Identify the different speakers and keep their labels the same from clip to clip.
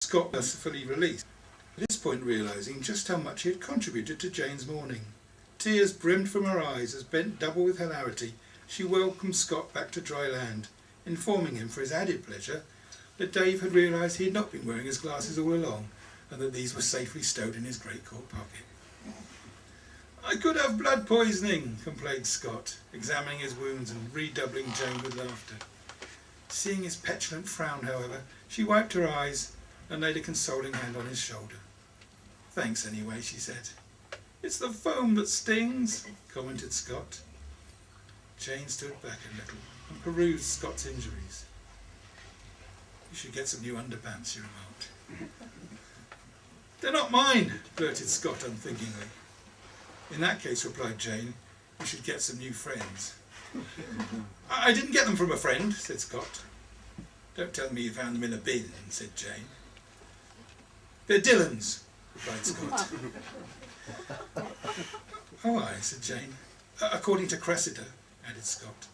Speaker 1: Scott mercifully released, at this point realising just how much he had contributed to Jane's morning. Tears brimmed from her eyes as, bent double with hilarity, she welcomed Scott back to dry land, informing him for his added pleasure that Dave had realised he had not been wearing his glasses all along, and that these were safely stowed in his greatcoat pocket. "I could have blood poisoning," complained Scott, examining his wounds and redoubling Jane with laughter. Seeing his petulant frown, however, she wiped her eyes and laid a consoling hand on his shoulder. "Thanks anyway," she said. "It's the foam that stings," commented Scott. Jane stood back a little and perused Scott's injuries. "You should get some new underpants," she remarked. "They're not mine," blurted Scott unthinkingly. "In that case," replied Jane, "you should get some new friends." I didn't get them from a friend," said Scott. "Don't tell me you found them in a bin," said Jane. "They're Dylan's," replied Scott. "Oh, aye," said Jane. "According to Cressida," added Scott.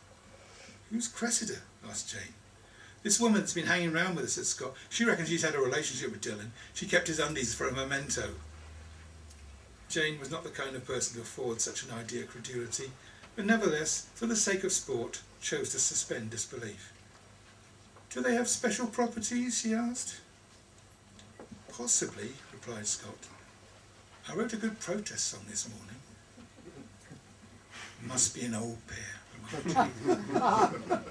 Speaker 1: "Who's Cressida?" asked Jane. "This woman that's been hanging round with us," said Scott. "She reckons she's had a relationship with Dylan. She kept his undies for a memento." Jane was not the kind of person to afford such an idea credulity, but nevertheless, for the sake of sport, chose to suspend disbelief. "Do they have special properties?" she asked. "Possibly," replied Scott. "I wrote a good protest song this morning." "Must be an old pair," remarked Jane.